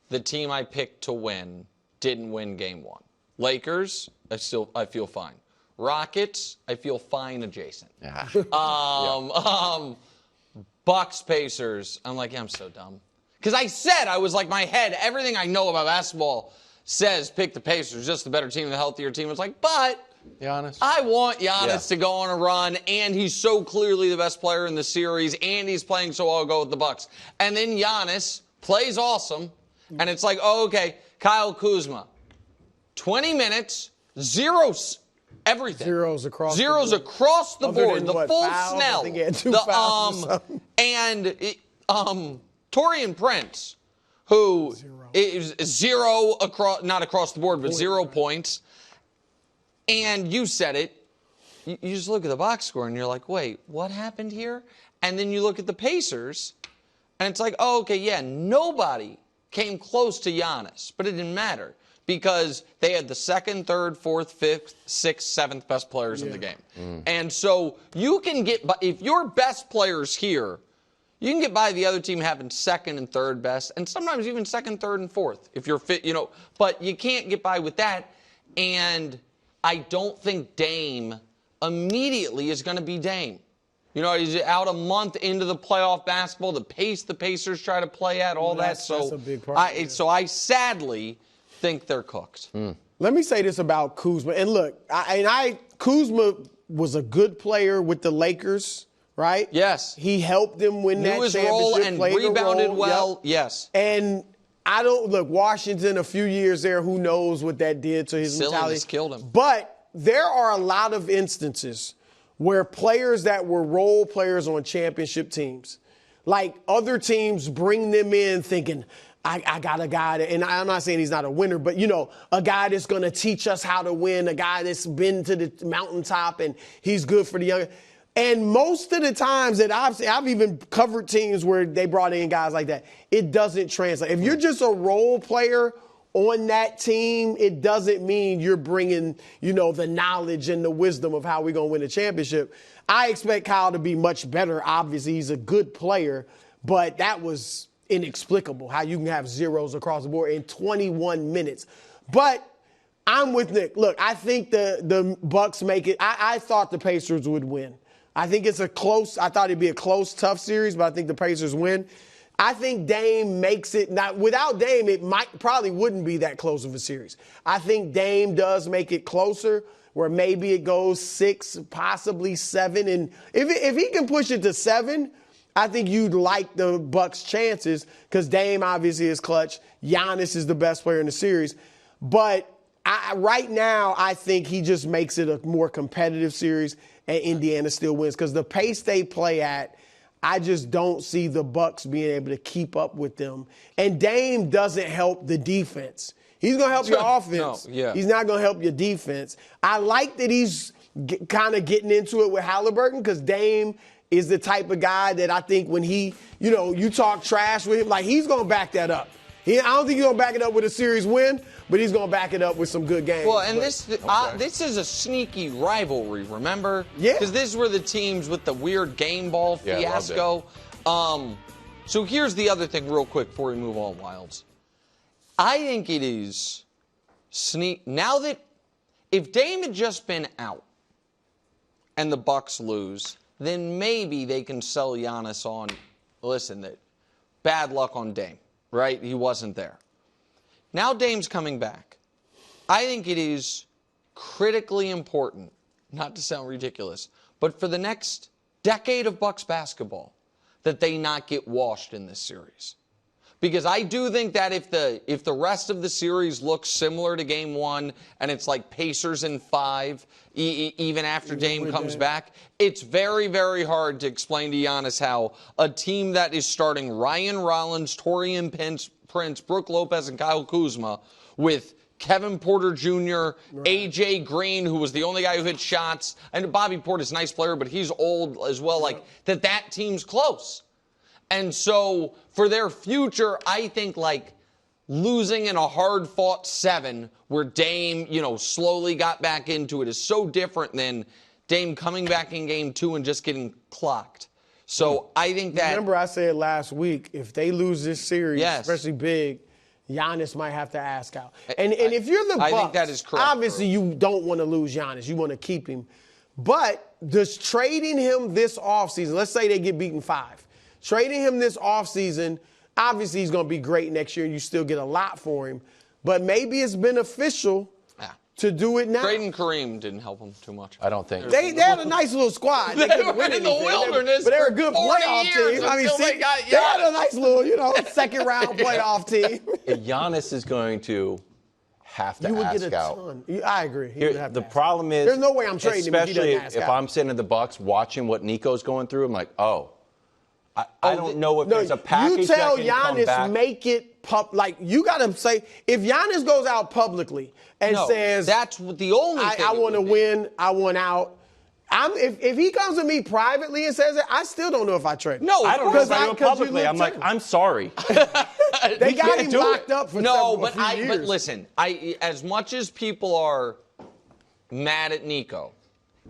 the team I picked to win didn't win game one. Lakers, I feel fine. Rockets, I feel fine adjacent. Yeah. Bucks, Pacers, I'm like, yeah, I'm so dumb. Because I was like, my head, everything I know about basketball says pick the Pacers, just the better team, the healthier team. It's like, but Giannis. I want Giannis to go on a run, and he's so clearly the best player in the series, and he's playing so well. I'll go with the Bucks. And then Giannis plays awesome, and it's like, oh, okay, Kyle Kuzma, 20 minutes, everything. Zeros across the board. The full fouls? Snell. I think he had 2 fouls or something. And Taurean Prince, who is zero across, not across the board, but 0 points. And you said it. You just look at the box score and you're like, wait, what happened here? And then you look at the Pacers, and it's like, oh, okay, yeah, nobody came close to Giannis, but it didn't matter because they had the second, third, fourth, fifth, sixth, seventh best players in the game. And so you can get, if your best player's here, you can get by the other team having second and third best, and sometimes even second, third, and fourth if you're fit, but you can't get by with that. And I don't think Dame immediately is going to be Dame. He's out a month into the playoff basketball, the pace the Pacers try to play at, all that. So that's a big part. So I sadly think they're cooked. Let me say this about Kuzma. And look, Kuzma was a good player with the Lakers, right? Yes. He helped them win that his championship. role and rebounded well. Yep. Yes. And Washington, a few years there, who knows what that did to his mentality. Silliness killed him. But there are a lot of instances where players that were role players on championship teams, like other teams bring them in thinking, I got a guy and I'm not saying he's not a winner, but, a guy that's going to teach us how to win, a guy that's been to the mountaintop and he's good for the young. And most of the times that I've even covered teams where they brought in guys like that, it doesn't translate. If you're just a role player on that team, it doesn't mean you're bringing, the knowledge and the wisdom of how we're going to win a championship. I expect Kyle to be much better. Obviously, he's a good player, but that was inexplicable how you can have zeros across the board in 21 minutes. But I'm with Nick. Look, I think the Bucks make it. I thought the Pacers would win. I think I thought it'd be a close, tough series, but I think the Pacers win. I think Dame makes it. Now, without Dame, it probably wouldn't be that close of a series. I think Dame does make it closer, where maybe it goes 6, possibly 7. And if he can push it to 7, I think you'd like the Bucks' chances because Dame obviously is clutch. Giannis is the best player in the series. But right now, I think he just makes it a more competitive series, and Indiana still wins because the pace they play at, I just don't see the Bucks being able to keep up with them. And Dame doesn't help the defense. He's going to help your offense. No, yeah. He's not going to help your defense. I like that he's kind of getting into it with Halliburton because Dame is the type of guy that I think when he, you talk trash with him, like he's going to back that up. I don't think he's going to back it up with a series win, but he's going to back it up with some good games. Well, and this is a sneaky rivalry, remember? Yeah. Because these were the teams with the weird game ball fiasco. So here's the other thing real quick before we move on, Wildes. I think it is now that if Dame had just been out and the Bucks lose, then maybe they can sell Giannis on, listen, that bad luck on Dame, right? He wasn't there. Now Dame's coming back. I think it is critically important, not to sound ridiculous, but for the next decade of Bucks basketball, that they not get washed in this series. Because I do think that if the rest of the series looks similar to Game 1 and it's like Pacers in 5, even after Dame comes back, it's very, very hard to explain to Giannis how a team that is starting Ryan Rollins, Taurean Prince, Brook Lopez, and Kyle Kuzma with Kevin Porter Jr., A.J. Green, who was the only guy who hit shots, and Bobby Porter's a nice player, but he's old as well, like that team's close. And so for their future, I think like losing in a hard-fought 7 where Dame, slowly got back into it is so different than Dame coming back in Game 2 and just getting clocked. So I think that... Remember I said last week, if they lose this series, especially big, Giannis might have to ask out. And if you're the Bucks, I think that is correct, obviously you don't want to lose Giannis. You want to keep him. But does trading him this offseason, let's say they get beaten 5, trading him this offseason, obviously he's going to be great next year and you still get a lot for him. But maybe it's beneficial to do it now. Trading Kareem didn't help him too much. I don't think. They had a nice little squad. They were in the wilderness, but they were a good for 40 playoff years team. I mean, until see, they had a nice little, second-round playoff team. Giannis is going to have to You would ask get a out. ton. I agree. The problem is, there's no way I'm trading him if he doesn't especially ask if out. I'm sitting in the Bucks watching what Nico's going through, I'm like, I don't know if there's a package you tell that can come Giannis back. make it you got to say, if Giannis goes out publicly and says, that's the only thing I want to win, I want out. If he comes to me privately and says it, I still don't know if I trade him. No, I don't know if I do because it publicly. I'm like, I'm sorry. They got him do locked it. up for but a few years. But listen, as much as people are mad at Nico,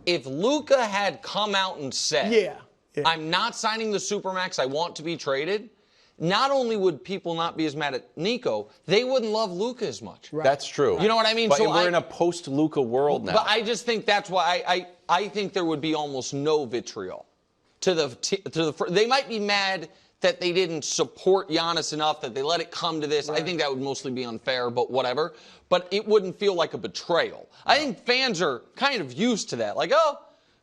if Luka had come out and said, I'm not signing the Supermax, I want to be traded, not only would people not be as mad at Nico, they wouldn't love Luka as much. Right. That's true. You know what I mean? But So we're in a post-Luka world now. But I just think that's why I think there would be almost no vitriol to the. They might be mad that they didn't support Giannis enough, that they let it come to this. Right. I think that would mostly be unfair, but whatever. But it wouldn't feel like a betrayal. I think fans are kind of used to that. Like,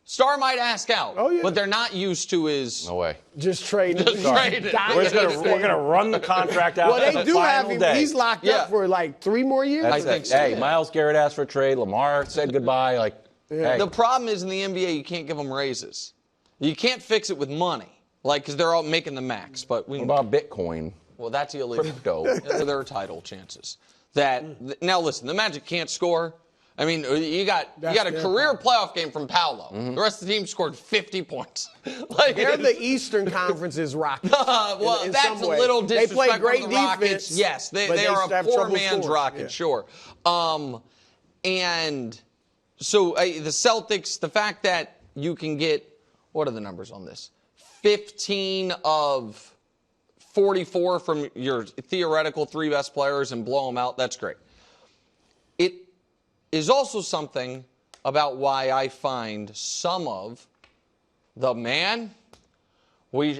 Star might ask out. But they're not used to his. No way. Just trade it. We're going to run the contract out. Well, they do have him. Day. He's locked up for like 3 more years. I think so. Hey, Myles Garrett asked for a trade. Lamar said goodbye. Hey. The problem is in the NBA, you can't give them raises. You can't fix it with money, because they're all making the max. But what about Bitcoin? Well, that's illegal. Crypto. There are title chances. Now listen, the Magic can't score. I mean, you got a career playoff game from Paolo. The rest of the team scored 50 points. They're the Eastern Conference's Rockets. Well, in that's a way. little disrespectful They play great to the Rockets. defense. Yes, they are a poor man's Rockets, sure. And so the Celtics, the fact that you can get, what are the numbers on this? 15 of 44 from your theoretical 3 best players and blow them out, that's great. It is also something about why I find some of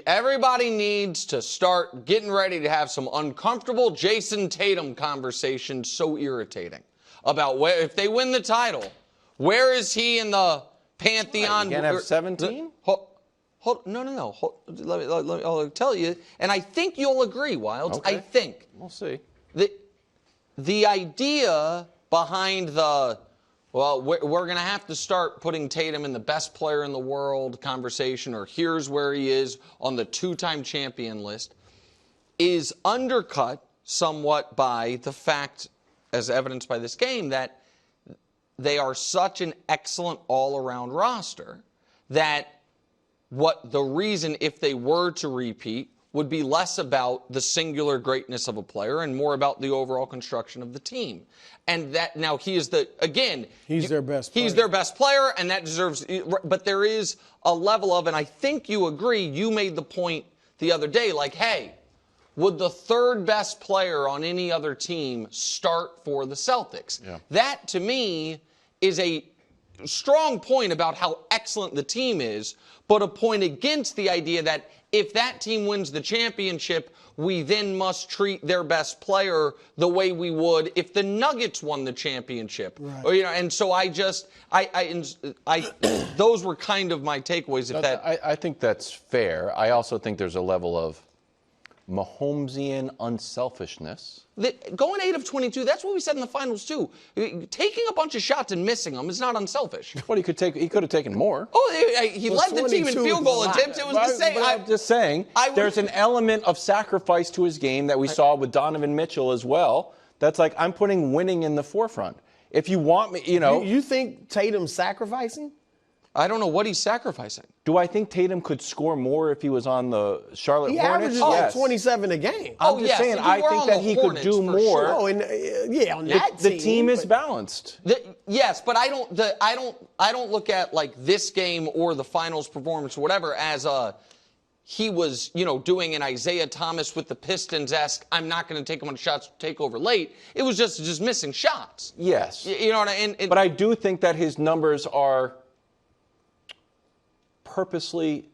everybody needs to start getting ready to have some uncomfortable Jayson Tatum conversations so irritating about if they win the title, where is he in the pantheon? You can't have 17? No. I'll tell you, and I think you'll agree, Wildes. Okay. I think. We'll see. The idea behind we're going to have to start putting Tatum in the best player in the world conversation, or here's where he is on the 2-time champion list, is undercut somewhat by the fact, as evidenced by this game, that they are such an excellent all-around roster that the reason, if they were to repeat, would be less about the singular greatness of a player and more about the overall construction of the team. And that now he is their best player. He's their best player, and that deserves. But there is a level of, and I think you agree. You made the point the other day, hey, would the 3rd best player on any other team start for the Celtics? Yeah. That to me is a strong point about how excellent the team is, but a point against the idea that if that team wins the championship, we then must treat their best player the way we would if the Nuggets won the championship. Right. And so those were kind of my takeaways. I think that's fair. I also think there's a level of Mahomesian unselfishness. Going 8 of 22, that's what we said in the finals too. Taking a bunch of shots and missing them is not unselfish. What he could have taken more. He led the team in field goal attempts. It was the same. I'm just saying, there's an element of sacrifice to his game that we saw with Donovan Mitchell as well. That's I'm putting winning in the forefront. If you want me, You think Tatum's sacrificing? I don't know what he's sacrificing. Do I think Tatum could score more if he was on the Charlotte Hornets? He averages 27 a game. I'm just saying, I think that he could do more. Sure. On that team. The team is balanced. Yes, but I don't look at this game or the finals performance or whatever as he was, doing an Isaiah Thomas with the Pistons-esque, I'm not going to take him on shots, take over late. It was just missing shots. Yes. You know what I mean? But I do think that his numbers are purposely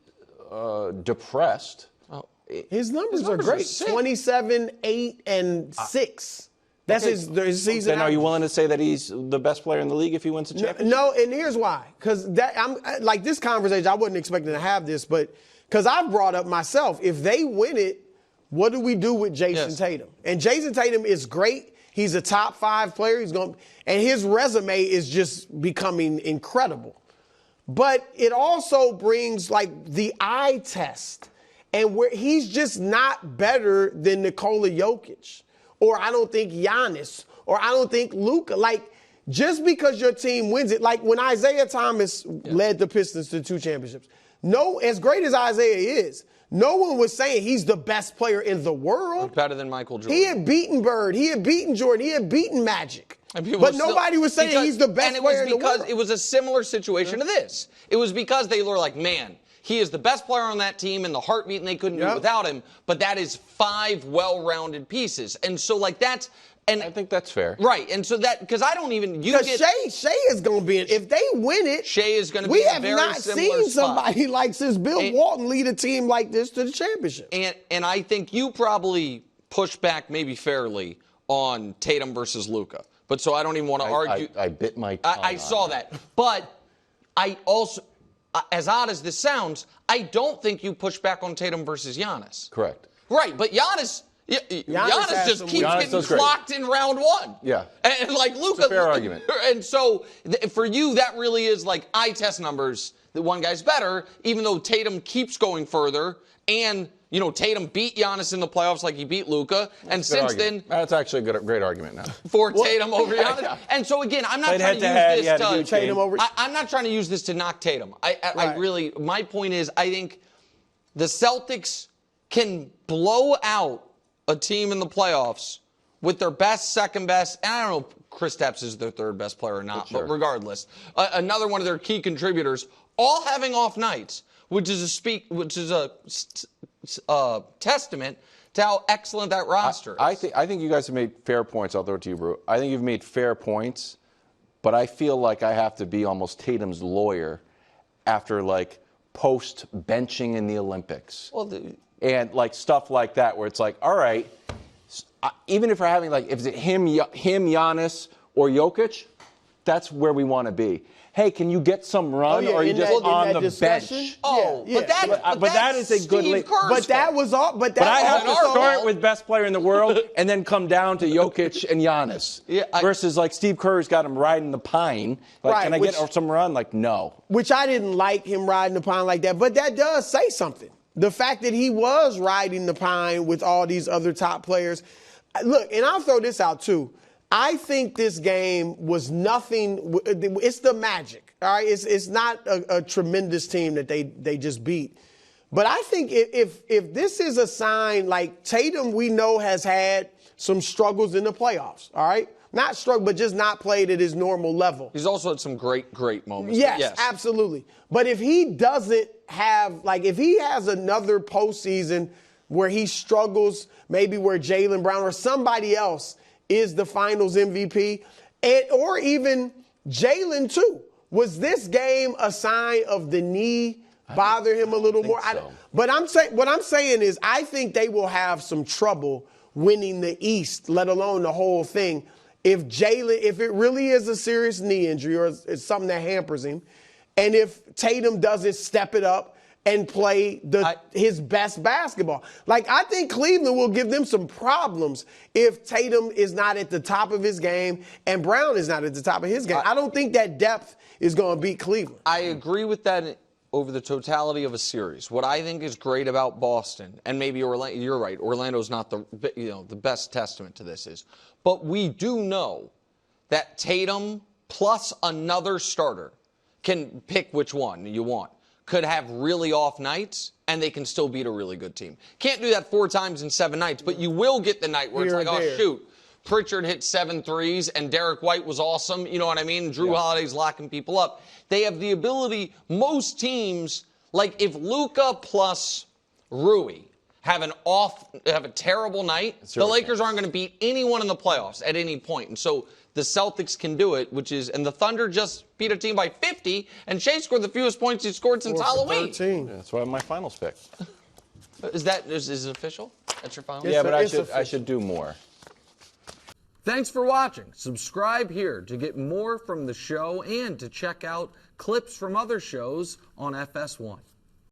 depressed. Oh. His numbers are great. 27, 8, and 6. That's his season. Then are you willing to say that he's the best player in the league if he wins the championship? No, and here's why. Because I'm like this conversation, I wasn't expecting to have this, but because I've brought up myself, if they win it, what do we do with Jayson Tatum? And Jayson Tatum is great. He's a top 5 player. And his resume is just becoming incredible. But it also brings like the eye test, and where he's just not better than Nikola Jokic, or I don't think Giannis, or I don't think Luka. Like, just because your team wins it, like when Isaiah Thomas led the Pistons to 2 championships, as great as Isaiah is, no one was saying he's the best player in the world. Better than Michael Jordan. He had beaten Bird. He had beaten Jordan. He had beaten Magic. But nobody was saying he's the best player in the world. And it was a similar situation to this. It was because they were like, man, he is the best player on that team and the heartbeat, and they couldn't do it without him. But that is 5 well-rounded pieces. And so, like, that's... And I think that's fair. Right. And so that, because I don't even... Because Shea is going to be in. If they win it... Shea is going to be in a very similar spot. We have not seen somebody like since Bill Walton lead a team like this to the championship. And I think you probably push back maybe fairly on Tatum versus Luka. But so I don't even want to argue. I bit my tongue. I saw that. But I also, as odd as this sounds, I don't think you push back on Tatum versus Giannis. Correct. Right, but Giannis just keeps getting clocked in round 1. Yeah. And like Luka. It's a fair argument. And so for you, that really is like eye test numbers. The one guy's better, even though Tatum keeps going further. And, Tatum beat Giannis in the playoffs like he beat Luka. And since then. That's actually a great argument now. For Tatum over Giannis. Yeah. And so, again, I'm not trying to use this to Tatum over. I'm not trying to use this to knock Tatum. I really, my point is, I think the Celtics can blow out a team in the playoffs with their best, second best, and I don't know if Kristaps is their 3rd best player or not, but regardless, another one of their key contributors, all having off nights, which is a testament to how excellent that roster is. I think you guys have made fair points. I'll throw it to you, Brou. I think you've made fair points, but I feel like I have to be almost Tatum's lawyer after like post benching in the Olympics. Well, and like stuff like that, where it's like, all right, even if we're having like, if it's him, Giannis, or Jokic, that's where we want to be. Hey, can you get some run, or are you just on the bench? Oh, yeah. But that is a good league. But that was all. But I have to start with best player in the world and then come down to Jokic and Giannis. Versus like Steve Kerr's got him riding the pine. Like, can I get some run? Like, no. Which I didn't like him riding the pine like that. But that does say something. The fact that he was riding the pine with all these other top players. Look, and I'll throw this out too. I think this game was nothing. It's the Magic, all right? It's not a tremendous team that they just beat. But I think if this is a sign, like Tatum, we know has had some struggles in the playoffs, all right? Not struggle, but just not played at his normal level. He's also had some great moments. Yes, absolutely. But if he doesn't have, like, if he has another postseason where he struggles, maybe where Jaylen Brown or somebody else is the finals MVP, or even Jaylen too. Was this game a sign of the knee bother him a little more? So. But what I'm saying is I think they will have some trouble winning the East, let alone the whole thing, if it really is a serious knee injury or it's something that hampers him, and if Tatum doesn't step it up and play his best basketball. Like, I think Cleveland will give them some problems if Tatum is not at the top of his game and Brown is not at the top of his game. I don't think that depth is going to beat Cleveland. I agree with that over the totality of a series. What I think is great about Boston, and maybe Orlando, you're right, Orlando's not the best testament to this is, but we do know that Tatum plus another starter can pick which one you want. Could have really off nights, and they can still beat a really good team. Can't do that 4 times in 7 nights, but you will get the night where it's like, oh, shoot, Pritchard hit 7 threes, and Derek White was awesome. You know what I mean? Drew Holiday's locking people up. They have the ability, most teams, like if Luka plus Rui have a terrible night, the Lakers aren't going to beat anyone in the playoffs at any point. And so the Celtics can do it, and the Thunder just beat a team by 50, and Shea scored the fewest points he scored since Halloween. Yeah, that's why my finals pick. Is it official? That's your final? Yeah, but I should do more. Thanks for watching. Subscribe here to get more from the show and to check out clips from other shows on FS1.